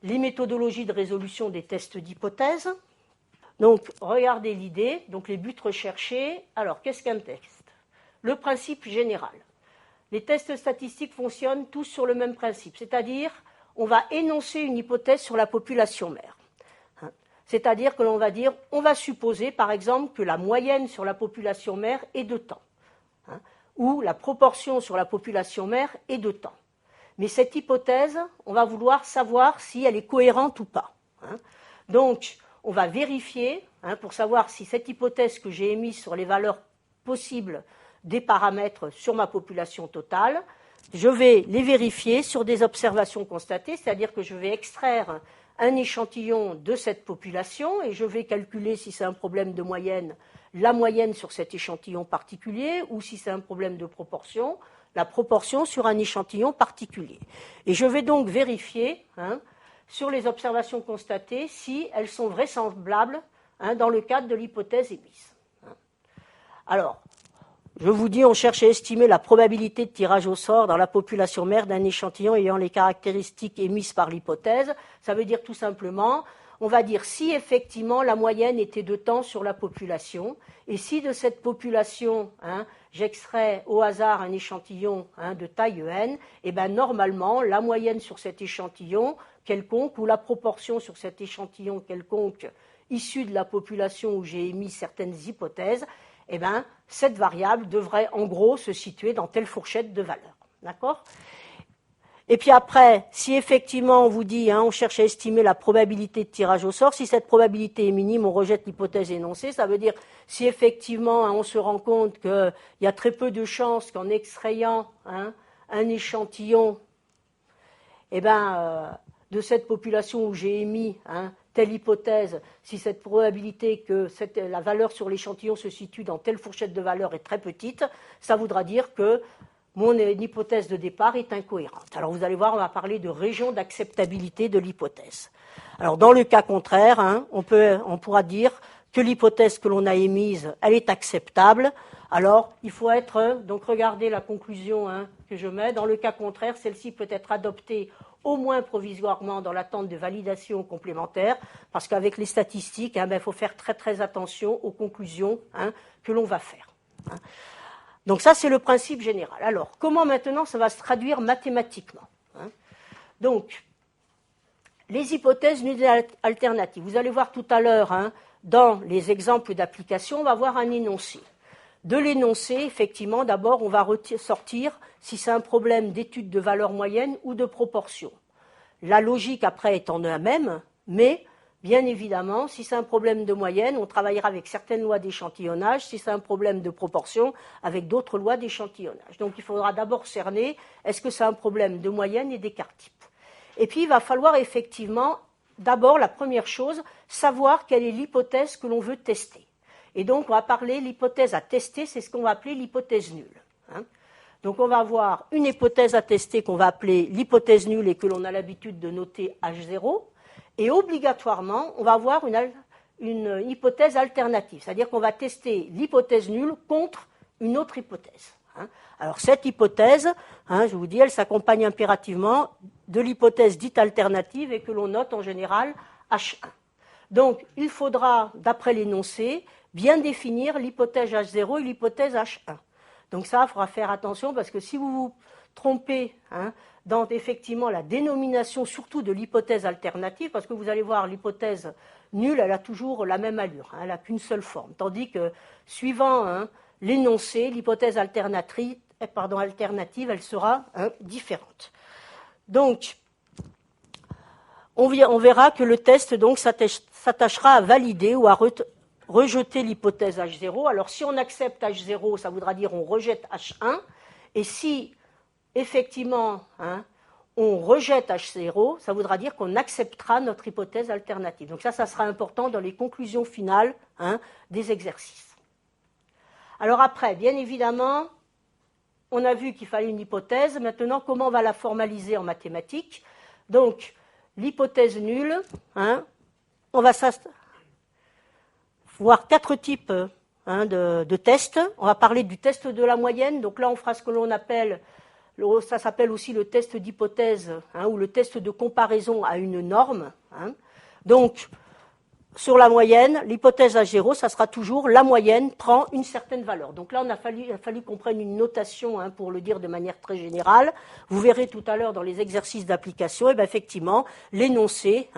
les méthodologies de résolution des tests d'hypothèse. Donc, regardez l'idée, donc les buts recherchés. Alors, qu'est-ce qu'un test? Le principe général. Les tests statistiques fonctionnent tous sur le même principe, c'est-à-dire on va énoncer une hypothèse sur la population mère. C'est-à-dire que l'on va dire, on va supposer par exemple que la moyenne sur la population mère est de temps, ou la proportion sur la population mère est de temps. Mais cette hypothèse, on va vouloir savoir si elle est cohérente ou pas. Donc, on va vérifier, pour savoir si cette hypothèse que j'ai émise sur les valeurs possibles des paramètres sur ma population totale, je vais les vérifier sur des observations constatées, c'est-à-dire que je vais extraire un échantillon de cette population et je vais calculer si c'est un problème de moyenne, la moyenne sur cet échantillon particulier, ou si c'est un problème de proportion, la proportion sur un échantillon particulier. Et je vais donc vérifier sur les observations constatées si elles sont vraisemblables dans le cadre de l'hypothèse émise. Alors, je vous dis, on cherche à estimer la probabilité de tirage au sort dans la population mère d'un échantillon ayant les caractéristiques émises par l'hypothèse. Ça veut dire tout simplement, on va dire si effectivement la moyenne était de temps sur la population, et si de cette population, j'extrais au hasard un échantillon de taille n, et bien normalement, la moyenne sur cet échantillon quelconque, ou la proportion sur cet échantillon quelconque issu de la population où j'ai émis certaines hypothèses, eh bien, cette variable devrait en gros se situer dans telle fourchette de valeurs. D'accord ? Et puis après, si effectivement on vous dit, on cherche à estimer la probabilité de tirage au sort, si cette probabilité est minime, on rejette l'hypothèse énoncée. Ça veut dire si effectivement on se rend compte qu'il y a très peu de chances qu'en extrayant un échantillon de cette population où j'ai émis telle hypothèse, si cette probabilité que la valeur sur l'échantillon se situe dans telle fourchette de valeur est très petite, ça voudra dire que mon hypothèse de départ est incohérente. Alors vous allez voir, on va parler de région d'acceptabilité de l'hypothèse. Alors dans le cas contraire, on pourra dire que l'hypothèse que l'on a émise, elle est acceptable. Alors il faut donc regardez la conclusion que je mets. Dans le cas contraire, celle-ci peut être adoptée au moins provisoirement dans l'attente de validation complémentaire, parce qu'avec les statistiques, il faut faire très très attention aux conclusions que l'on va faire. Donc ça, c'est le principe général. Alors, comment maintenant ça va se traduire mathématiquement? Donc, les hypothèses nulles alternatives. Vous allez voir tout à l'heure, dans les exemples d'application, on va voir un énoncé. De l'énoncé, effectivement, d'abord, on va sortir si c'est un problème d'étude de valeur moyenne ou de proportion. La logique, après, étant la même, mais bien évidemment, si c'est un problème de moyenne, on travaillera avec certaines lois d'échantillonnage. Si c'est un problème de proportion, avec d'autres lois d'échantillonnage. Donc, il faudra d'abord cerner, est-ce que c'est un problème de moyenne et d'écart type? Et puis, il va falloir effectivement, d'abord, la première chose, savoir quelle est l'hypothèse que l'on veut tester. Et donc, on va parler l'hypothèse à tester, c'est ce qu'on va appeler l'hypothèse nulle. Donc, on va avoir une hypothèse à tester qu'on va appeler l'hypothèse nulle et que l'on a l'habitude de noter H0. Et obligatoirement, on va avoir une hypothèse alternative, c'est-à-dire qu'on va tester l'hypothèse nulle contre une autre hypothèse. Alors cette hypothèse, je vous dis, elle s'accompagne impérativement de l'hypothèse dite alternative et que l'on note en général H1. Donc il faudra, d'après l'énoncé, bien définir l'hypothèse H0 et l'hypothèse H1. Donc ça, il faudra faire attention parce que si vous vous trompez dans effectivement la dénomination surtout de l'hypothèse alternative, parce que vous allez voir l'hypothèse nulle, elle a toujours la même allure, elle n'a qu'une seule forme, tandis que suivant l'énoncé, l'hypothèse alternative, elle sera différente. Donc, on verra que le test donc s'attachera à valider ou à rejeter l'hypothèse H0. Alors, si on accepte H0, ça voudra dire on rejette H1, et si effectivement, on rejette H0, ça voudra dire qu'on acceptera notre hypothèse alternative. Donc ça sera important dans les conclusions finales des exercices. Alors après, bien évidemment, on a vu qu'il fallait une hypothèse. Maintenant, comment on va la formaliser en mathématiques? Donc, l'hypothèse nulle, on va voir 4 types de tests. On va parler du test de la moyenne. Donc là, on fera ce que l'on appelle ça s'appelle aussi le test d'hypothèse, ou le test de comparaison à une norme. Donc, sur la moyenne, l'hypothèse H0, ça sera toujours la moyenne prend une certaine valeur. Donc là, il a fallu qu'on prenne une notation pour le dire de manière très générale. Vous verrez tout à l'heure dans les exercices d'application, et bien effectivement, l'énoncé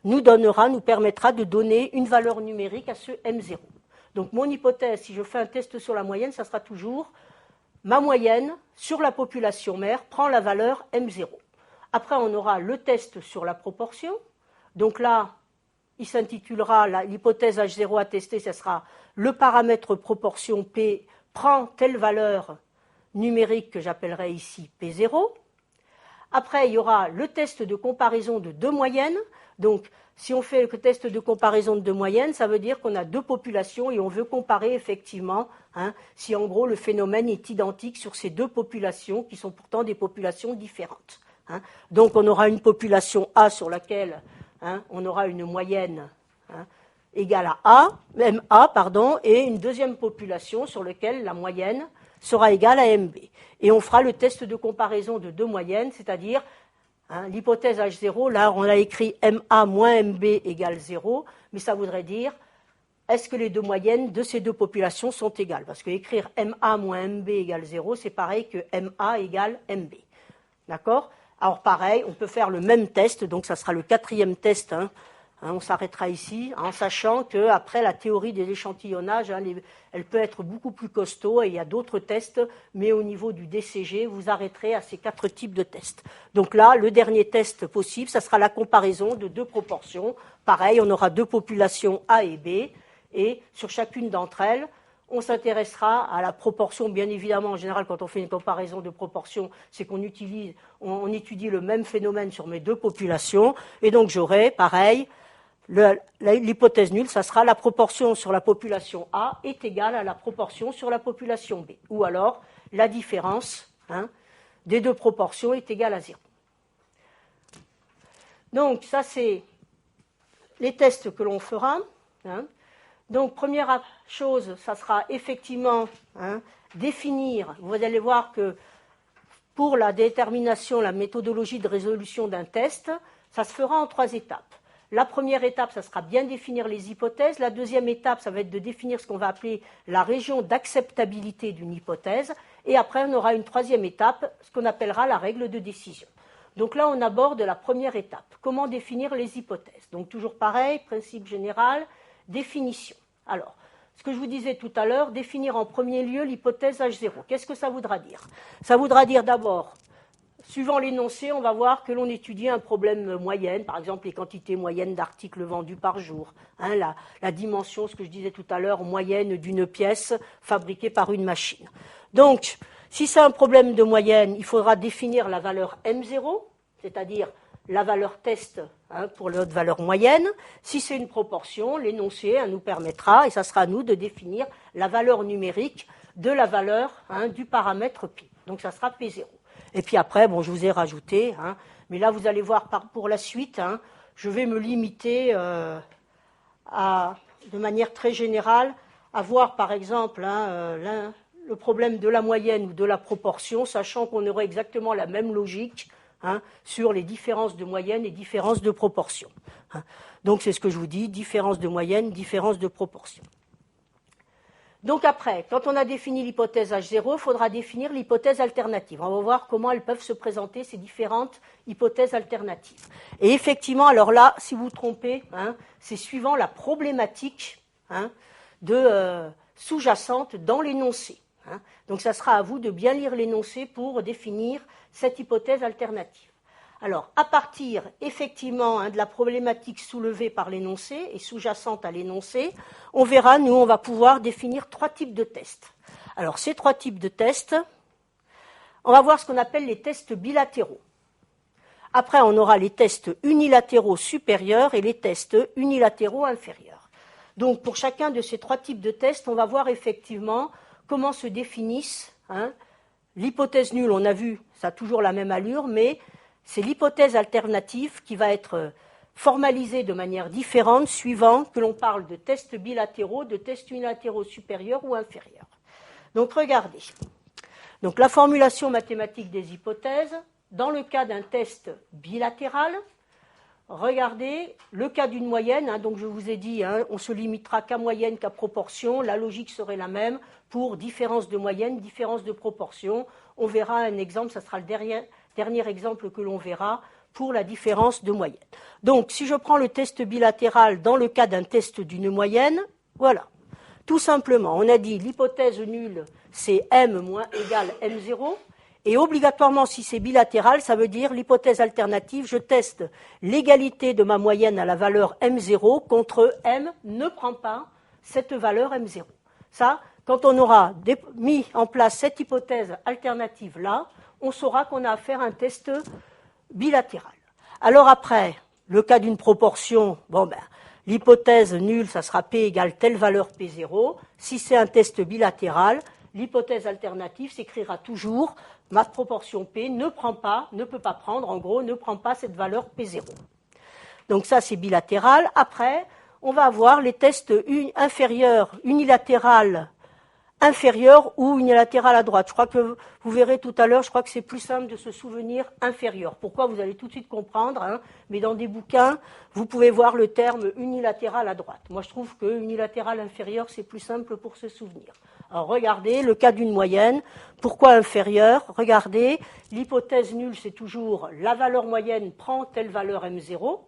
nous permettra de donner une valeur numérique à ce M0. Donc mon hypothèse, si je fais un test sur la moyenne, ça sera toujours ma moyenne sur la population mère prend la valeur M0. Après, on aura le test sur la proportion. Donc là, il s'intitulera l'hypothèse H0 à tester, ce sera le paramètre proportion P prend telle valeur numérique que j'appellerai ici P0. Après, il y aura le test de comparaison de deux moyennes. Donc, si on fait le test de comparaison de deux moyennes, ça veut dire qu'on a deux populations et on veut comparer effectivement si en gros le phénomène est identique sur ces deux populations qui sont pourtant des populations différentes. Donc, on aura une population A sur laquelle on aura une moyenne égale à MA, et une deuxième population sur laquelle la moyenne sera égale à MB. Et on fera le test de comparaison de deux moyennes, c'est-à-dire l'hypothèse H0, là on a écrit MA moins MB égale 0, mais ça voudrait dire est-ce que les deux moyennes de ces deux populations sont égales? Parce que écrire MA moins MB égale 0, c'est pareil que MA égale MB. D'accord? Alors pareil, on peut faire le même test, donc ça sera le quatrième test. On s'arrêtera ici, en sachant qu'après la théorie de l'échantillonnage, elle peut être beaucoup plus costaud et il y a d'autres tests, mais au niveau du DCG, vous arrêterez à ces 4 types de tests. Donc là, le dernier test possible, ça sera la comparaison de deux proportions. Pareil, on aura deux populations A et B, et sur chacune d'entre elles, on s'intéressera à la proportion, bien évidemment, en général, quand on fait une comparaison de proportions, c'est qu'on on étudie le même phénomène sur mes deux populations, et donc j'aurai, pareil, l'hypothèse nulle, ça sera la proportion sur la population A est égale à la proportion sur la population B, ou alors la différence des deux proportions est égale à 0. Donc, ça, c'est les tests que l'on fera. Donc, première chose, ça sera effectivement définir. Vous allez voir que pour la détermination, la méthodologie de résolution d'un test, ça se fera en 3 étapes. La première étape, ça sera bien définir les hypothèses. La deuxième étape, ça va être de définir ce qu'on va appeler la région d'acceptabilité d'une hypothèse. Et après, on aura une troisième étape, ce qu'on appellera la règle de décision. Donc là, on aborde la première étape. Comment définir les hypothèses? Donc toujours pareil, principe général, définition. Alors, ce que je vous disais tout à l'heure, définir en premier lieu l'hypothèse H0. Qu'est-ce que ça voudra dire? Ça voudra dire d'abord, suivant l'énoncé, on va voir que l'on étudie un problème moyenne, par exemple les quantités moyennes d'articles vendus par jour, la dimension, ce que je disais tout à l'heure, moyenne d'une pièce fabriquée par une machine. Donc, si c'est un problème de moyenne, il faudra définir la valeur M0, c'est-à-dire la valeur test pour notre valeur moyenne. Si c'est une proportion, l'énoncé nous permettra, et ça sera à nous, de définir la valeur numérique de la valeur du paramètre P. Donc ça sera P0. Et puis après, bon, je vous ai rajouté, mais là vous allez voir pour la suite, je vais me limiter de manière très générale à voir par exemple le problème de la moyenne ou de la proportion, sachant qu'on aurait exactement la même logique sur les différences de moyenne et différences de proportion. Donc c'est ce que je vous dis, différence de moyenne, différence de proportion. Donc après, quand on a défini l'hypothèse H0, il faudra définir l'hypothèse alternative. On va voir comment elles peuvent se présenter, ces différentes hypothèses alternatives. Et effectivement, alors là, si vous vous trompez, c'est suivant la problématique sous-jacente dans l'énoncé. Donc ça sera à vous de bien lire l'énoncé pour définir cette hypothèse alternative. Alors, à partir effectivement de la problématique soulevée par l'énoncé et sous-jacente à l'énoncé, on verra, nous, on va pouvoir définir 3 types de tests. Alors, ces 3 types de tests, on va voir ce qu'on appelle les tests bilatéraux. Après, on aura les tests unilatéraux supérieurs et les tests unilatéraux inférieurs. Donc, pour chacun de ces 3 types de tests, on va voir effectivement comment se définissent. L'hypothèse nulle, on a vu, ça a toujours la même allure, mais c'est l'hypothèse alternative qui va être formalisée de manière différente suivant que l'on parle de tests bilatéraux, de tests unilatéraux supérieurs ou inférieurs. Donc regardez. Donc la formulation mathématique des hypothèses, dans le cas d'un test bilatéral, regardez, le cas d'une moyenne, donc je vous ai dit, on se limitera qu'à moyenne, qu'à proportion, la logique serait la même pour différence de moyenne, différence de proportion. On verra un exemple, ça sera le dernier exemple que l'on verra pour la différence de moyenne. Donc si je prends le test bilatéral dans le cas d'un test d'une moyenne, voilà. Tout simplement, on a dit l'hypothèse nulle, c'est m moins égale m0. Et obligatoirement, si c'est bilatéral, ça veut dire l'hypothèse alternative, je teste l'égalité de ma moyenne à la valeur m0 contre m ne prend pas cette valeur m0. Ça, quand on aura mis en place cette hypothèse alternative-là, on saura qu'on a affaire à un test bilatéral. Alors après, le cas d'une proportion, l'hypothèse nulle, ça sera P égale telle valeur P0. Si c'est un test bilatéral, l'hypothèse alternative s'écrira toujours ma proportion P ne peut pas prendre, en gros, ne prend pas cette valeur P0. Donc ça, c'est bilatéral. Après, on va avoir les tests inférieurs, unilatéral inférieur ou unilatéral à droite. Je crois que vous verrez tout à l'heure, je crois que c'est plus simple de se souvenir inférieur. Pourquoi, vous allez tout de suite comprendre, mais dans des bouquins, vous pouvez voir le terme unilatéral à droite. Moi, je trouve que unilatéral inférieur, c'est plus simple pour se souvenir. Alors, regardez, le cas d'une moyenne. Pourquoi inférieur? Regardez, l'hypothèse nulle, c'est toujours la valeur moyenne prend telle valeur M0,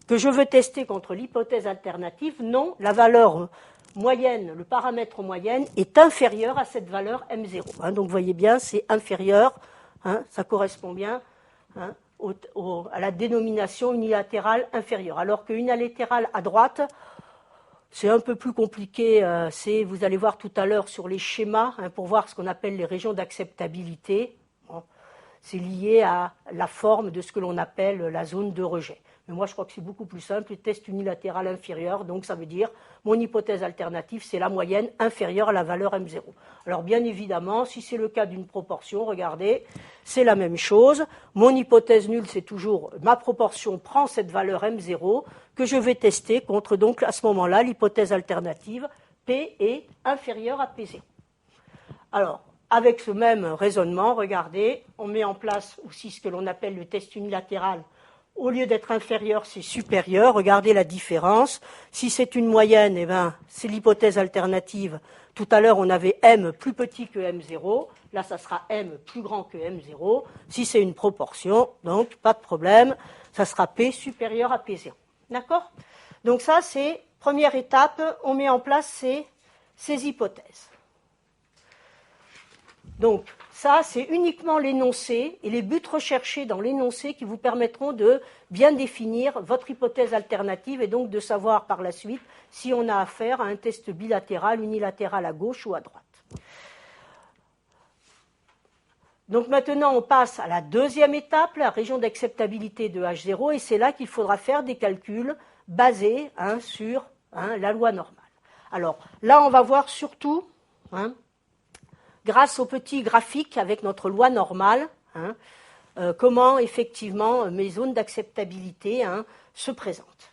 que je veux tester contre l'hypothèse alternative. Non, la valeur moyenne, le paramètre moyenne, est inférieur à cette valeur M0. Donc, vous voyez bien, c'est inférieur. Ça correspond bien à la dénomination unilatérale inférieure. Alors que unilatérale à droite, c'est un peu plus compliqué. Vous allez voir tout à l'heure sur les schémas, pour voir ce qu'on appelle les régions d'acceptabilité. C'est lié à la forme de ce que l'on appelle la zone de rejet. Mais moi, je crois que c'est beaucoup plus simple, le test unilatéral inférieur, donc ça veut dire mon hypothèse alternative, c'est la moyenne inférieure à la valeur M0. Alors bien évidemment, si c'est le cas d'une proportion, regardez, c'est la même chose. Mon hypothèse nulle, c'est toujours ma proportion prend cette valeur M0 que je vais tester contre, donc à ce moment-là, l'hypothèse alternative, P est inférieure à P0. Alors, avec ce même raisonnement, regardez, on met en place aussi ce que l'on appelle le test unilatéral. Au lieu d'être inférieur, c'est supérieur. Regardez la différence. Si c'est une moyenne, c'est l'hypothèse alternative. Tout à l'heure, on avait M plus petit que M0. Là, ça sera M plus grand que M0. Si c'est une proportion, donc pas de problème, ça sera P supérieur à P0. D'accord? Donc ça, c'est première étape. On met en place ces hypothèses. Donc, ça, c'est uniquement l'énoncé et les buts recherchés dans l'énoncé qui vous permettront de bien définir votre hypothèse alternative et donc de savoir par la suite si on a affaire à un test bilatéral, unilatéral à gauche ou à droite. Donc maintenant, on passe à la deuxième étape, la région d'acceptabilité de H0, et c'est là qu'il faudra faire des calculs basés sur la loi normale. Alors là, on va voir surtout, grâce au petit graphique avec notre loi normale, comment effectivement mes zones d'acceptabilité se présentent.